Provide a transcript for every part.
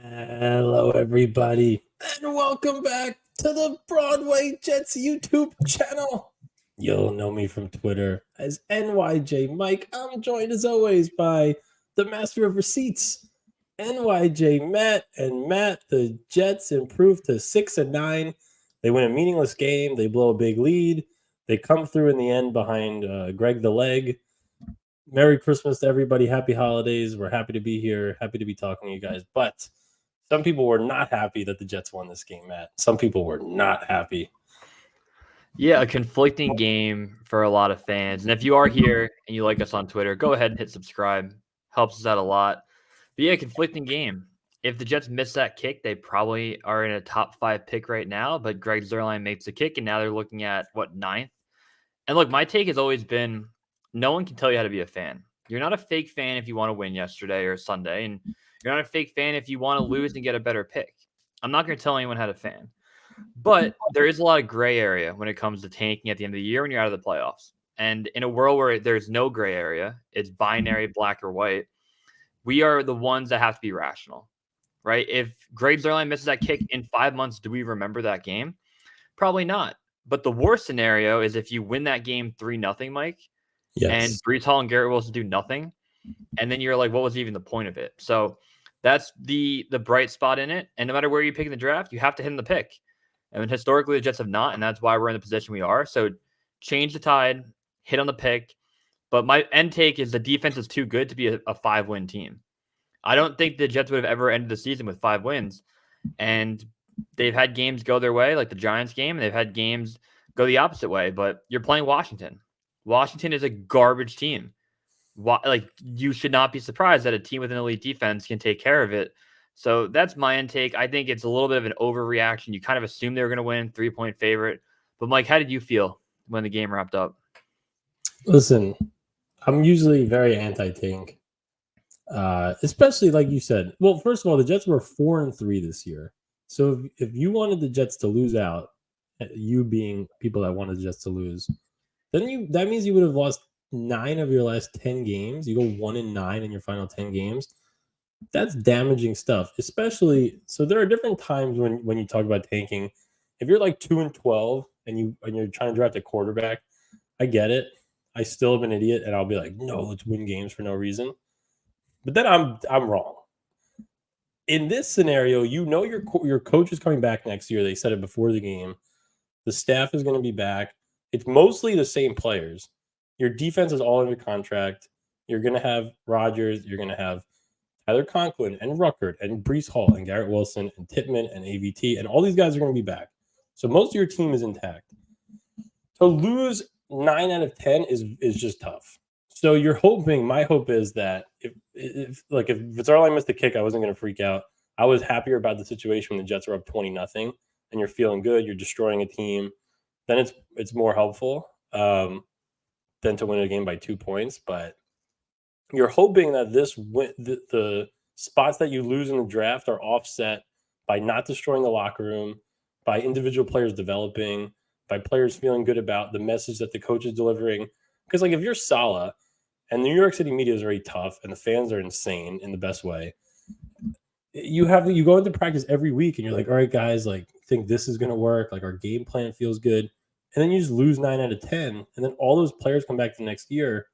Hello, everybody, and welcome back to the Broadway Jets YouTube channel. You'll know me from Twitter as NYJ Mike. I'm joined as always by the master of receipts, NYJ Matt. And Matt, the Jets improved to 6-9. They win a meaningless game. They blow a big lead. They come through in the end behind Greg the Leg. Merry Christmas to everybody. Happy holidays. We're happy to be here. Happy to be talking to you guys. But some people were not happy that the Jets won this game, Matt. Some people were not happy. Yeah, a conflicting game for a lot of fans. And if you are here and you like us on Twitter, go ahead and hit subscribe. Helps us out a lot. But yeah, conflicting game. If the Jets miss that kick, they probably are in a top 5 pick right now. But Greg Zuerlein makes the kick, and now they're looking at, ninth? And look, my take has always been no one can tell you how to be a fan. You're not a fake fan if you want to win yesterday or Sunday, and you're not a fake fan if you want to lose and get a better pick. I'm not going to tell anyone how to fan. But there is a lot of gray area when it comes to tanking at the end of the year when you're out of the playoffs. And in a world where there's no gray area, it's binary black or white, we are the ones that have to be rational, right? If Greg Zuerlein misses that kick in 5 months, do we remember that game? Probably not. But the worst scenario is if you win that game 3-0, Mike, and Breece Hall and Garrett Wilson do nothing, and then you're like, what was even the point of it? So that's the bright spot in it. And no matter where you pick in the draft, you have to hit in the pick. I mean, historically, the Jets have not, and that's why we're in the position we are. So change the tide, hit on the pick. But my end take is the defense is too good to be a 5-win team. I don't think the Jets would have ever ended the season with 5 wins. And they've had games go their way, like the Giants game, and they've had games go the opposite way. But you're playing Washington. Washington is a garbage team. Like, you should not be surprised that a team with an elite defense can take care of it. So that's my intake. I think it's a little bit of an overreaction. You kind of assume they were going to win, 3-point favorite. But Mike, how did you feel when the game wrapped up? Listen, I'm usually very anti-tank, especially like you said. Well, first of all, the Jets were 4-3 this year. So if you wanted the Jets to lose out, you being people that wanted the Jets to lose, then that means you would have lost 9 of your last 10 games. You go 1-9 in your final 10 games. That's damaging stuff, especially. So there are different times when you talk about tanking. If you're like 2-12 and you're trying to draft a quarterback, I get it. I still am an idiot, and I'll be like, no, let's win games for no reason. But then I'm wrong. In this scenario, your coach is coming back next year. They said it before the game. The staff is going to be back. It's mostly the same players. Your defense is all under contract. You're going to have Rodgers. You're going to have Tyler Conklin and Ruckert and Breece Hall and Garrett Wilson and Tippmann and AVT, and all these guys are going to be back. So most of your team is intact. To lose 9 out of 10 is just tough. So my hope is that if Zuerlein missed the kick, I wasn't going to freak out. I was happier about the situation when the Jets are up 20-0 and you're feeling good, you're destroying a team. Then it's more helpful than to win a game by 2 points, but you're hoping that the spots that you lose in the draft are offset by not destroying the locker room, by individual players developing, by players feeling good about the message that the coach is delivering. Because like if you're Saleh and the New York City media is very tough and the fans are insane in the best way, you go into practice every week and you're like, all right, guys, like think this is going to work. Like our game plan feels good. And then you just lose 9 out of 10. And then all those players come back the next year.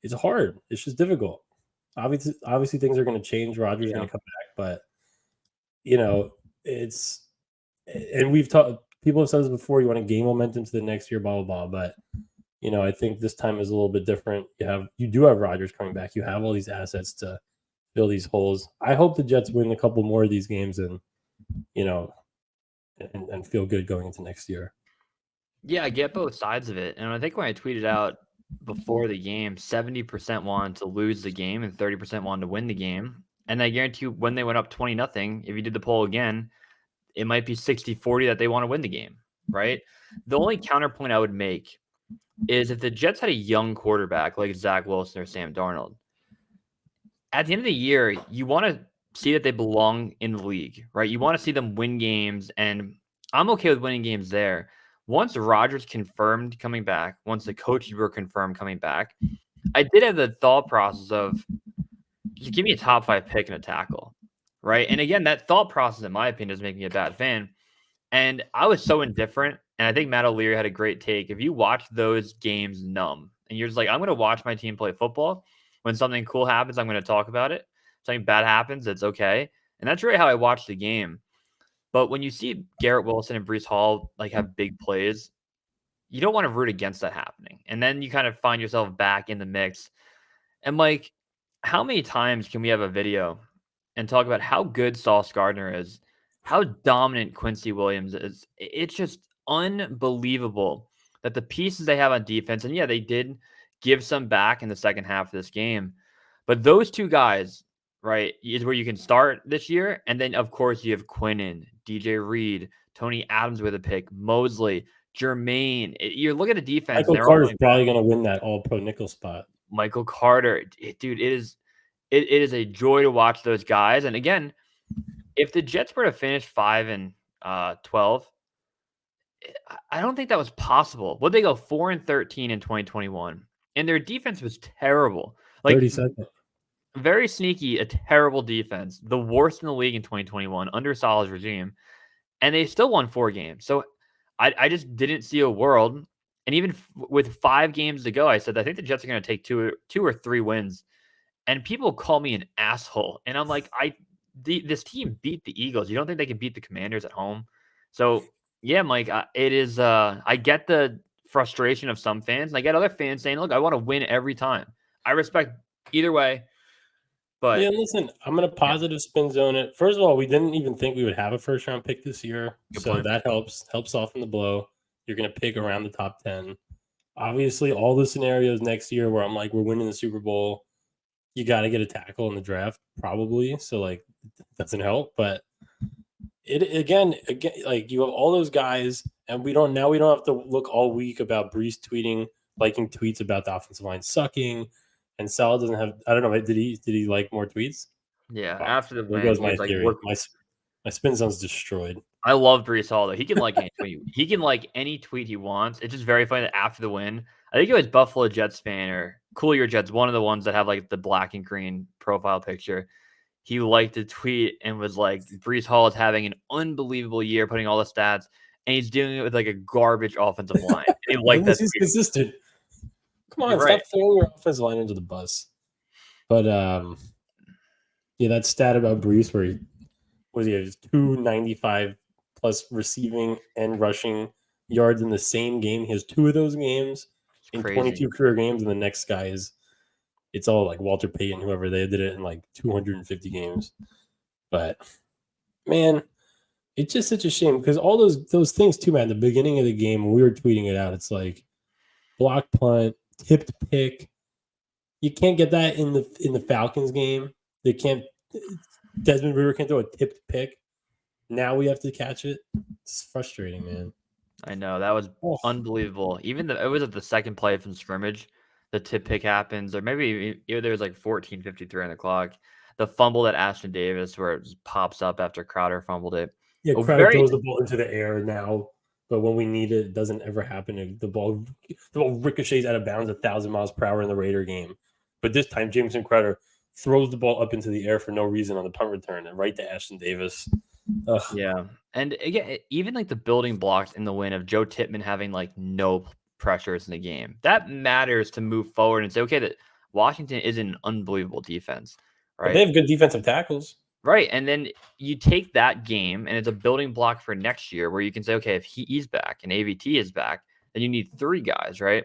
It's hard. It's just difficult. Obviously things are going to change. Rodgers is going to come back, but and we've talked. People have said this before. You want to gain momentum to the next year, blah blah blah. But I think this time is a little bit different. You do have Rodgers coming back. You have all these assets to fill these holes. I hope the Jets win a couple more of these games and and feel good going into next year. Yeah, I get both sides of it. And I think when I tweeted out before the game, 70% wanted to lose the game and 30% wanted to win the game. And I guarantee you when they went up 20-0, if you did the poll again, it might be 60-40 that they want to win the game, right? The only counterpoint I would make is if the Jets had a young quarterback like Zach Wilson or Sam Darnold, at the end of the year, you want to see that they belong in the league, right? You want to see them win games, and I'm okay with winning games there. Once Rodgers confirmed coming back, once the coaches were confirmed coming back, I did have the thought process of, just give me a top 5 pick and a tackle, right? And again, that thought process, in my opinion, doesn't make me a bad fan. And I was so indifferent, and I think Matt O'Leary had a great take. If you watch those games numb, and you're just like, I'm going to watch my team play football. When something cool happens, I'm going to talk about it. Something bad happens, it's okay. And that's really how I watched the game. But when you see Garrett Wilson and Brees Hall like have big plays, you don't want to root against that happening. And then you kind of find yourself back in the mix. And like, how many times can we have a video and talk about how good Sauce Gardner is, how dominant Quincy Williams is? It's just unbelievable that the pieces they have on defense, and yeah, they did give some back in the second half of this game, but those two guys, right, is where you can start this year. And then, of course, you have Quinnen, DJ Reed, Tony Adams with a pick, Mosley, Jermaine. You look at the defense, Michael and they're all Carter's going probably going to win that All Pro nickel spot. Michael Carter. Dude, it is a joy to watch those guys. And again, if the Jets were to finish 5-12, I don't think that was possible. Would they go 4-13 in 2021? And their defense was terrible. Like 32nd. very sneaky, a terrible defense, the worst in the league in 2021 under Salah's regime, and they still won 4 games. So I just didn't see a world. And even with 5 games to go, I said I think the Jets are going to take two or three wins. And people call me an asshole, and I'm like, this team beat the Eagles. You don't think they can beat the Commanders at home? So yeah, Mike, it is. I get the frustration of some fans, and I get other fans saying, "Look, I want to win every time." I respect either way, but Yeah, listen, I'm going to positive spin zone it. First of all, we didn't even think we would have a first round pick this year. Good So point. that helps soften the blow. You're going to pick around the top 10. Obviously, all the scenarios next year where I'm like, we're winning the Super Bowl, you got to get a tackle in the draft, probably. So, like, it doesn't help. But it again, like, you have all those guys, and we don't have to look all week about Brees liking tweets about the offensive line sucking. And Salah doesn't have, I don't know, did he like more tweets? yeah, Wow. after the There win, goes he my was like, theory. My spin zone's destroyed. I love Brees Hall though. He can like any tweet. He can like any tweet he wants. It's just very funny that after the win, I think it was Buffalo Jets fan or Cool Your Jets, one of the ones that have like the black and green profile picture. He liked the tweet and was like, Brees Hall is having an unbelievable year, putting all the stats, and he's doing it with like a garbage offensive line. And he liked that. He's consistent. Come on, You're stop right. throwing your offensive line into the bus. But yeah, that stat about Brees where he has 295 plus receiving and rushing yards in the same game. He has 2 of those games It's in crazy. 22 career games, and the next guy it's all like Walter Payton, whoever, they did it in like 250 games. But man, it's just such a shame because all those things too, man. At the beginning of the game, when we were tweeting it out, it's like block punt, tipped pick. You can't get that in the Falcons game. They can't. Desmond Ritter can't throw a tipped pick. Now we have to catch it. It's frustrating, man. I know that was unbelievable. Even it was at the second play from scrimmage, the tip pick happens, or maybe there was like 14:53 on the clock. The fumble that Ashton Davis, where it just pops up after Crowder fumbled it. Yeah, Oh, Crowder throws the ball into the air now, but when we need it, it doesn't ever happen. The ball ricochets out of bounds 1,000 miles per hour in the Raider game. But this time, Jameson Crowder throws the ball up into the air for no reason on the punt return and right to Ashton Davis. Ugh. Yeah, and again, even like the building blocks in the win of Joe Tippmann having like no pressures in the game, that matters to move forward and say, okay, that Washington is an unbelievable defense, But right? they have good defensive tackles. Right. And then you take that game and it's a building block for next year where you can say, okay, if he's back and AVT is back, then you need 3 guys, right?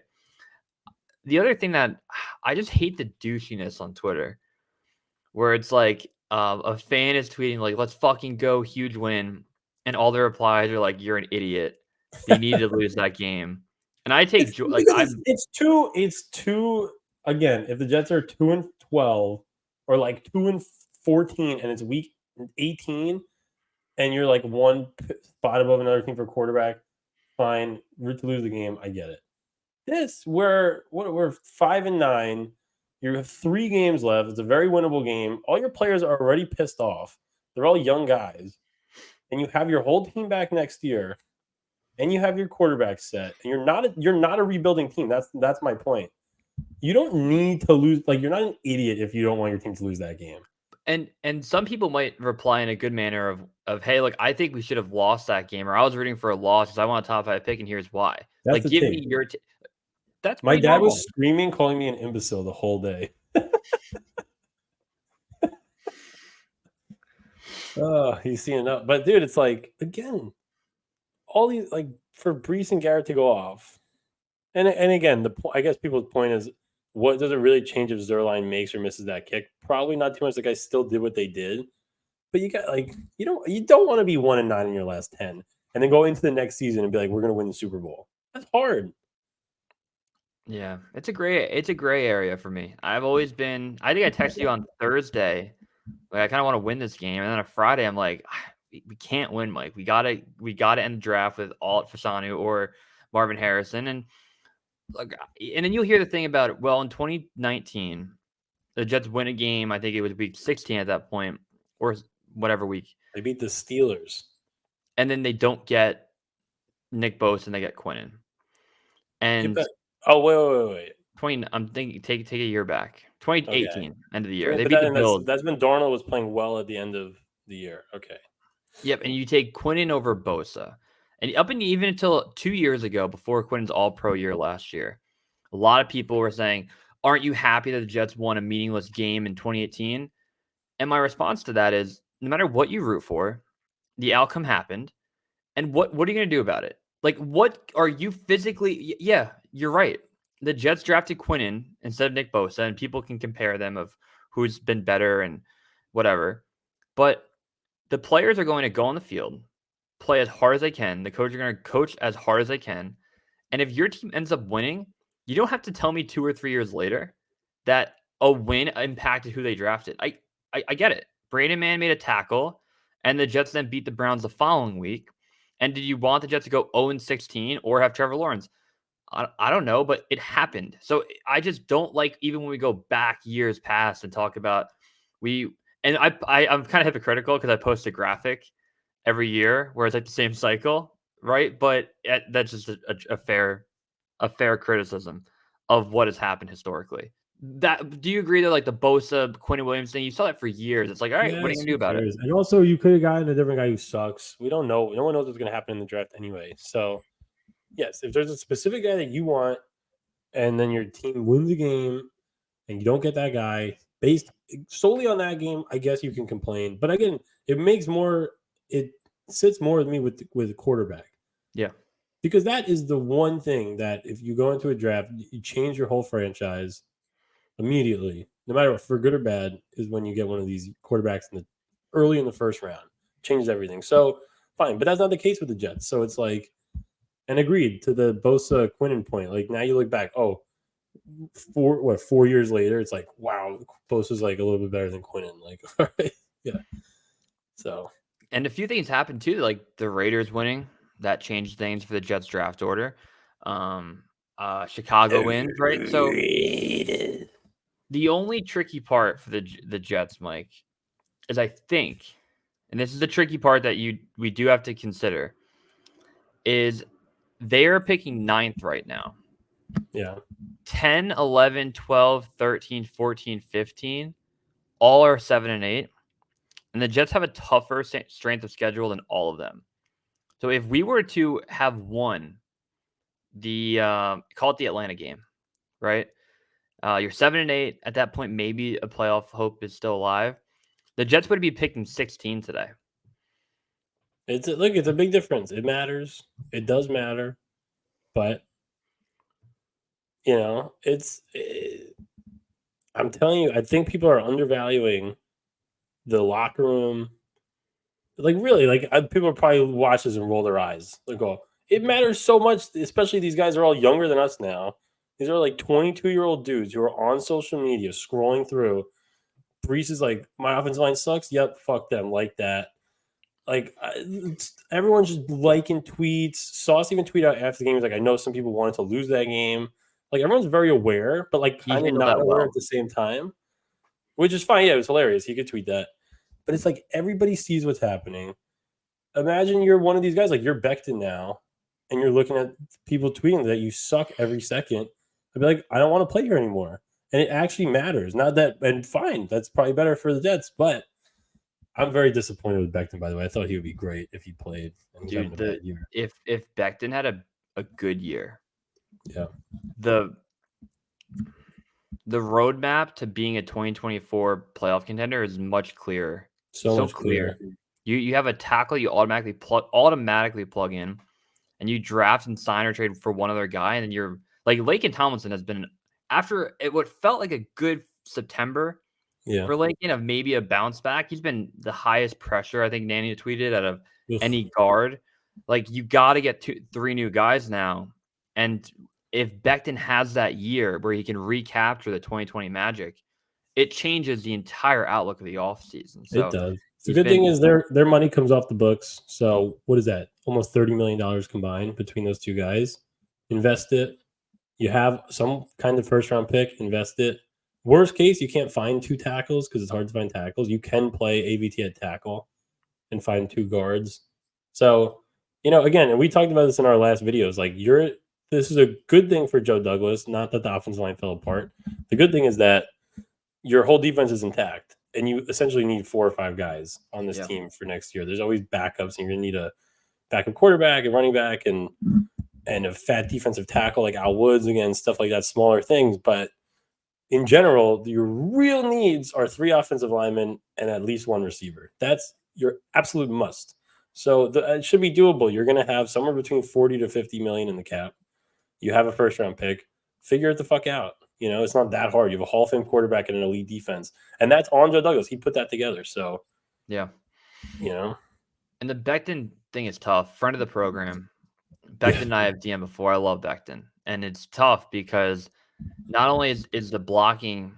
The other thing that I just hate the douchiness on Twitter where it's like a fan is tweeting, like, let's fucking go, huge win. And all the replies are like, you're an idiot. They need to lose that game. And I take joy. Like, it's two. Again, if the Jets are 2-12 or like 2-14 and it's week 18 and you're like one spot above another team for quarterback, fine. Root to lose the game. I get it. This we're 5-9. You have 3 games left. It's a very winnable game. All your players are already pissed off. They're all young guys, and you have your whole team back next year, and you have your quarterback set, and you're not a rebuilding team. That's my point. You don't need to lose. Like, you're not an idiot if you don't want your team to lose that game. And some people might reply in a good manner of hey, like I think we should have lost that game, or I was rooting for a loss because I want a top 5 pick, and here's why. That's Like, the give take. me your. That's My pretty dad was normal. screaming, calling me an imbecile the whole day. Oh, he's seen enough. But dude, it's like, again, all these, like, for Brees and Garrett to go off. And again, I guess people's point is, what does it really change if Zerline makes or misses that kick? Probably not too much. The guys still did what they did. But you got, like, you don't want to be 1-9 in your last 10 and then go into the next season and be like, we're gonna win the Super Bowl. That's hard. Yeah, it's a gray area for me. I've always been. I think I texted you on Thursday. Like I kind of want to win this game, and then on Friday I'm like, we can't win, Mike. We gotta end the draft with Alt Fasanu or Marvin Harrison, and like, and then you'll hear the thing about it. Well, in 2019, the Jets win a game. I think it was week 16 at that point, or whatever week, They beat the Steelers. and then they don't get Nick Bosa and they get Quinnen. And Oh, wait. 20, I'm thinking take a year back. 2018, Okay. end of the year. They But beat the Bills. that's when Darnold was playing well at the end of the year. Okay. Yep, and you take Quinnen over Bosa. And up and even until 2 years ago, before Quinnen's all-pro year last year, a lot of people were saying, aren't you happy that the Jets won a meaningless game in 2018? And my response to that is, no matter what you root for, the outcome happened. And what are you going to do about it? Like, what are you physically? Yeah, you're right. The Jets drafted Quinnen instead of Nick Bosa, and people can compare them of who's been better and whatever. But the players are going to go on the field, play as hard as they can. The coaches are going to coach as hard as they can. And if your team ends up winning, you don't have to tell me 2 or 3 years later that a win impacted who they drafted. I get it. Braden Mann made a tackle, and the Jets then beat the Browns the following week. And did you want the Jets to go 0-16 or have Trevor Lawrence? I don't know, but it happened. So I just don't like, even when we go back years past and talk about I'm kind of hypocritical because I post a graphic every year where it's like the same cycle, right? But that's just a fair criticism of what has happened historically. Do you agree that like the Bosa Quinn Williams thing, you saw that for years? It's like, all right, what are you Yes, gonna do who about it? cares? And also, you could have gotten a different guy who sucks. We don't know. No one knows what's going to happen in the draft anyway. So, yes, if there's a specific guy that you want, and then your team wins a game, and you don't get that guy based solely on that game, I guess you can complain. But again, it sits more with me with the quarterback. Yeah. Because that is the one thing that if you go into a draft, you change your whole franchise immediately, no matter what, for good or bad, is when you get one of these quarterbacks early in the first round. Changes everything. So fine, but that's not the case with the Jets. So it's like, and agreed to the Bosa Quinnen point. Like now you look back, 4 years later, it's like, wow, Bosa's like a little bit better than Quinnen. Like, all right, yeah. So, and a few things happened too, like the Raiders winning that changed things for the Jets draft order. Chicago wins, right? So the only tricky part for the Jets, Mike, is I think, and this is the tricky part that we do have to consider, is they are picking 9th right now. yeah. 10, 11, 12, 13, 14, 15, all are 7 and 8. And the Jets have a tougher strength of schedule than all of them. So if we were to have won call it the Atlanta game, right? You're 7 and 8 at that point. Maybe a playoff hope is still alive. The Jets would be picking 16 today. It's a big difference. It matters. It does matter, but I'm telling you, I think people are undervaluing the locker room. Like really, like people are probably watch this and roll their eyes. They go, it matters so much, especially these guys are all younger than us now. These are like 22-year-old dudes who are on social media scrolling through. Brees is like, my offensive line sucks. Yep, fuck them, like that. Like everyone's just liking tweets. Sauce even tweet out after the game. He's like, I know some people wanted to lose that game. Like everyone's very aware, but like He kind of handled not that aware well. at the same time, which is fine. Yeah, it was hilarious. He could tweet that, but it's like everybody sees what's happening. Imagine you're one of these guys, like you're Becton now, and you're looking at people tweeting that you suck every second, I'd be like, I don't want to play here anymore. And it actually matters. Not that, and fine, that's probably better for the Jets, but I'm very disappointed with Becton, by the way. I thought he would be great if he played, and he's having Dude, a bad year. if Becton had a good year, Yeah. the roadmap to being a 2024 playoff contender is much clearer. So much Clear. clearer. You have a tackle you automatically plug in, and you draft and sign or trade for one other guy, and then you're like Lakin Tomlinson has been after what felt like a good September Yeah. for Lakin of maybe a bounce back. He's been the highest pressure, I think Nanny tweeted, out of Oof. any guard. Like you got to get 3 new guys now, and if Becton has that year where he can recapture the 2020 magic, it changes the entire outlook of the offseason. It So does. The he's good thing been is their money comes off the books. So what is that? Almost $30 million combined between those two guys. Invest it. You have some kind of first round pick, invest it. Worst case, you can't find 2 tackles because it's hard to find tackles. You can play AVT at tackle and find 2 guards. So, again, and we talked about this in our last videos. Like, this is a good thing for Joe Douglas. Not that the offensive line fell apart. The good thing is that your whole defense is intact, and you essentially need 4 or 5 guys on this team for next year. There's always backups, and you're gonna need a backup quarterback and running back and a fat defensive tackle like Al Woods, again, stuff like that, smaller things. But in general, your real needs are 3 offensive linemen and at least 1 receiver. That's your absolute must. So it should be doable. You're going to have somewhere between 40 to 50 million in the cap. You have a first round pick. Figure it the fuck out. It's not that hard. You have a Hall of Fame quarterback and an elite defense, and that's on Joe Douglas. He put that together. So, yeah. And the Becton thing is tough. Friend of the program, Becton and I have DM before. I love Becton, and it's tough because not only is the blocking,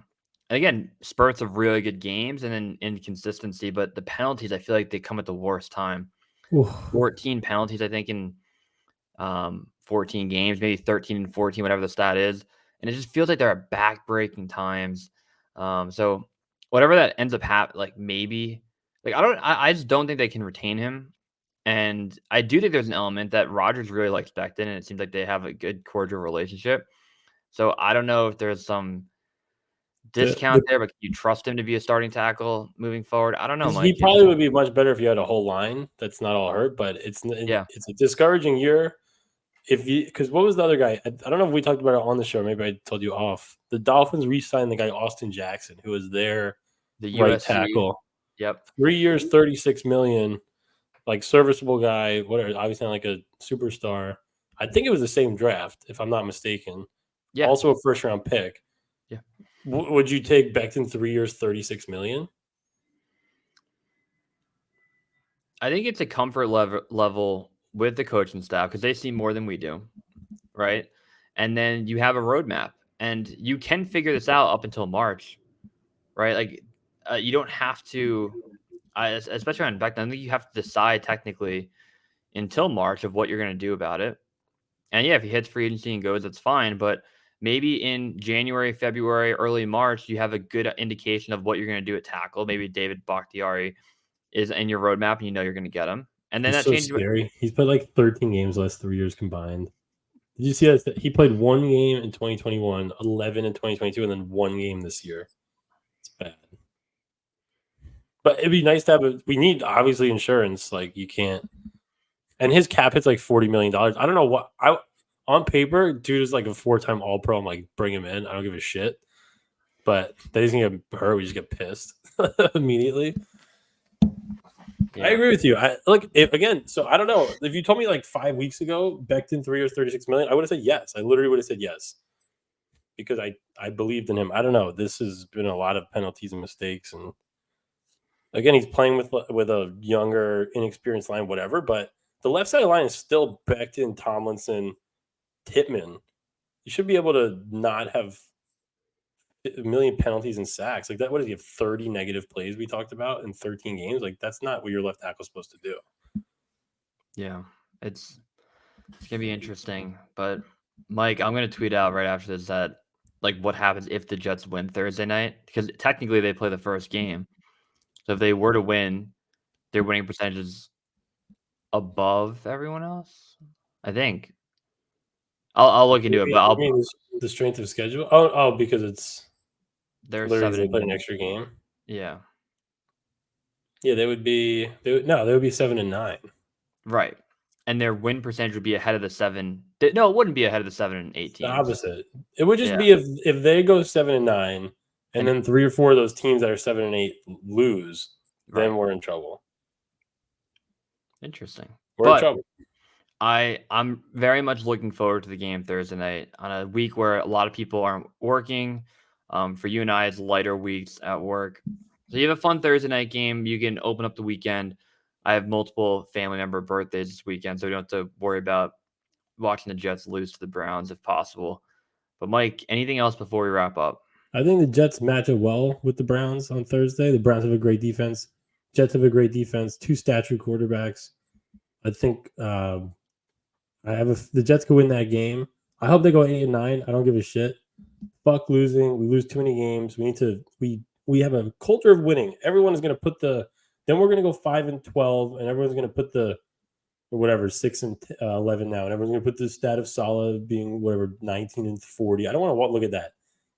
and again, spurts of really good games and then inconsistency, but the penalties, I feel like they come at the worst time. Oof. 14 penalties, I think, in 14 games, maybe 13 and 14, whatever the stat is. And it just feels like there are back-breaking times. So whatever that ends up happening, like maybe, like I just don't think they can retain him. And I do think there's an element that Rodgers really likes Becton, and it seems like they have a good cordial relationship. So I don't know if there's some discount there, but can you trust him to be a starting tackle moving forward? I don't know, Mike. He probably would be much better if you had a whole line that's not all hurt, but it's a discouraging year. Because what was the other guy? I don't know if we talked about it on the show. Maybe I told you off. The Dolphins re-signed the guy Austin Jackson, who was their right tackle. Yep. 3 years, 36 million, like serviceable guy, whatever. Obviously not like a superstar. I think it was the same draft, if I'm not mistaken. Yeah. Also a first round pick. Yeah. Would you take Becton 3 years, 36 million? I think it's a comfort level with the coaching staff because they see more than we do, right? And then you have a roadmap, and you can figure this out up until March, right? Like you don't have to, especially on Becton. I think you have to decide technically until March of what you're going to do about it. And yeah, if he hits free agency and goes, that's fine. But maybe in January, February, early March, you have a good indication of what you're going to do at tackle. Maybe David Bakhtiari is in your roadmap, and you know you're going to get him. And then He's that so changes. Scary. He's played like 13 games last 3 years combined. Did you see that? He played 1 game in 2021, 11 in 2022, and then 1 game this year. It's bad. But it'd be nice to have we need obviously insurance. Like you can't. And his cap hits like $40 million. I don't know what on paper, dude is like a 4-time All Pro. I'm like, bring him in. I don't give a shit. But that he's gonna get hurt. We just get pissed immediately. Yeah. I agree with you. So I don't know. If you told me like 5 weeks ago, Becton 3 years, 36 million, I would have said yes. I literally would have said yes. Because I believed in him. I don't know. This has been a lot of penalties and mistakes. And again, he's playing with a younger, inexperienced line, whatever. But the left side of the line is still Becton, Tomlinson, Tittman. You should be able to not have a million penalties and sacks. Like that, what does he have? 30 negative plays we talked about in 13 games? Like that's not what your left tackle is supposed to do. Yeah, it's gonna be interesting. But Mike, I'm gonna tweet out right after this that like what happens if the Jets win Thursday night, because technically they play the first game. So if they were to win, their winning percentage is above everyone else. I think. I'll look into it, but The strength of schedule? Oh, because it's They're literally they 7 play an and extra game. yeah, Yeah, they would be. They would be 7-9. right. And their win percentage would be ahead of the 7. No, it wouldn't be ahead of the 7 and 8 It's the teams. opposite. It would just Yeah, be if they go 7-9, and and then 3 or 4 of those teams that are 7-8 lose, right. then we're in trouble. Interesting. We're in But trouble. I'm very much looking forward to the game Thursday night on a week where a lot of people aren't working. For you and I, it's lighter weeks at work. So you have a fun Thursday night game. You can open up the weekend. I have multiple family member birthdays this weekend, so we don't have to worry about watching the Jets lose to the Browns if possible. But Mike, anything else before we wrap up? I think the Jets match up well with the Browns on Thursday. The Browns have a great defense. Jets have a great defense. 2 statue quarterbacks. I think the Jets could win that game. I hope they go 8-9. I don't give a shit. Fuck losing. We lose too many games. We have a culture of winning. Everyone is going to put then we're going to go 5-12, and everyone's going to put or whatever 6-11 now, and everyone's going to put the stat of Salah being whatever 19-40. I don't want to look at that.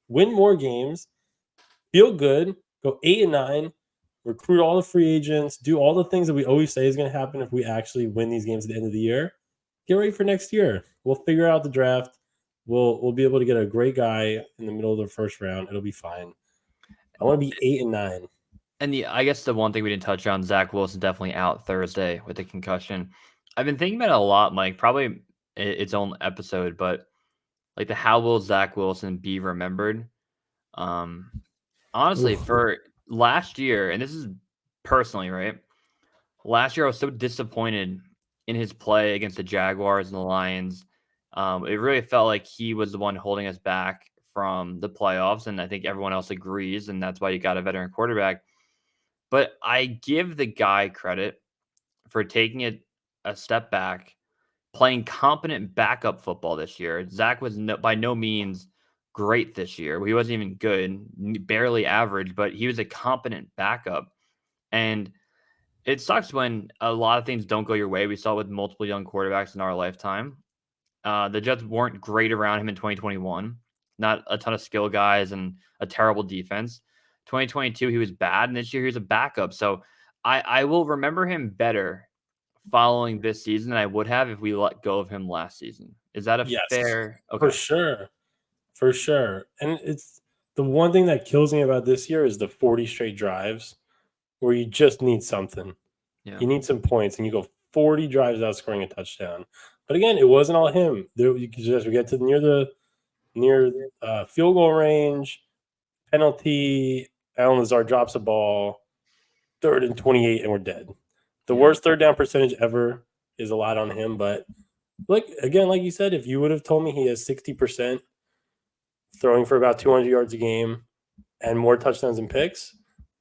Win more games, feel good, go 8-9, recruit all the free agents, do all the things that we always say is going to happen if we actually win these games at the end of the year. Get ready for next year. We'll figure out the draft. We'll be able to get a great guy in the middle of the first round. It'll be fine. I want to be 8-9. And I guess the one thing we didn't touch on, Zach Wilson definitely out Thursday with a concussion. I've been thinking about it a lot, Mike. Probably its own episode, but like how will Zach Wilson be remembered? Honestly, Oof. for last year, and this is personally right. Last year, I was so disappointed in his play against the Jaguars and the Lions. It really felt like he was the one holding us back from the playoffs, and I think everyone else agrees, and that's why you got a veteran quarterback. But I give the guy credit for taking it a step back, playing competent backup football this year. Zach was by no means great this year. He wasn't even good, barely average, but he was a competent backup. And it sucks when a lot of things don't go your way. We saw it with multiple young quarterbacks in our lifetime. The Jets weren't great around him in 2021. Not a ton of skill guys and a terrible defense. 2022, he was bad, and this year he was a backup. So I will remember him better following this season than I would have if we let go of him last season. Is that a Yes, fair? for Okay. sure. For sure. And it's the one thing that kills me about this year is the 40 straight drives where you just need something. Yeah. You need some points, and you go 40 drives without scoring a touchdown. But again, it wasn't all him. You could just get to near field goal range, penalty. Alan Lazard drops a ball, 3rd and 28, and we're dead. The Yeah. worst third down percentage ever is a lot on him. But like you said, if you would have told me he has 60% throwing for about 200 yards a game and more touchdowns and picks,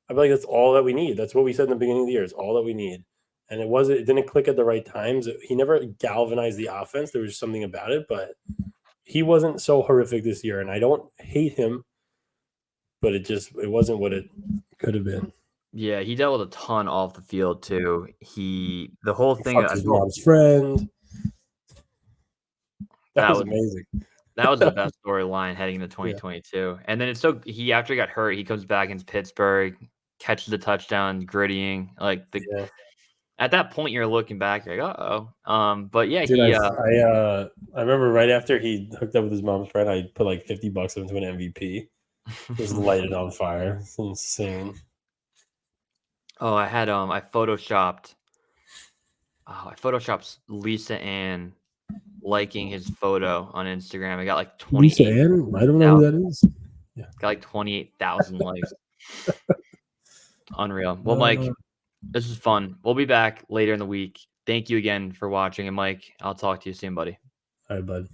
I feel like that's all that we need. That's what we said in the beginning of the year. It's all that we need. And it didn't click at the right times. He never galvanized the offense. There was something about it, but he wasn't so horrific this year. And I don't hate him, but it wasn't what it could have been. Yeah, he dealt with a ton off the field too. The whole He thing fucked I his felt mom's friend. That that was was amazing. that was the best storyline heading into 2022. And then he after he got hurt, he comes back against Pittsburgh, catches the touchdown, grittying. Yeah. At that point you're looking back, you're like, but yeah, Dude, he I remember right after he hooked up with his mom's friend, I put like $50 into an MVP. Just light it on fire. It's insane. I had I photoshopped Lisa Ann liking his photo on Instagram. I got like Lisa 28. Ann? I don't know who that is. Yeah. Got like 28,000 likes. Unreal. Well, Mike, this is fun. We'll be back later in the week. Thank you again for watching. And Mike, I'll talk to you soon, buddy. All right, bud.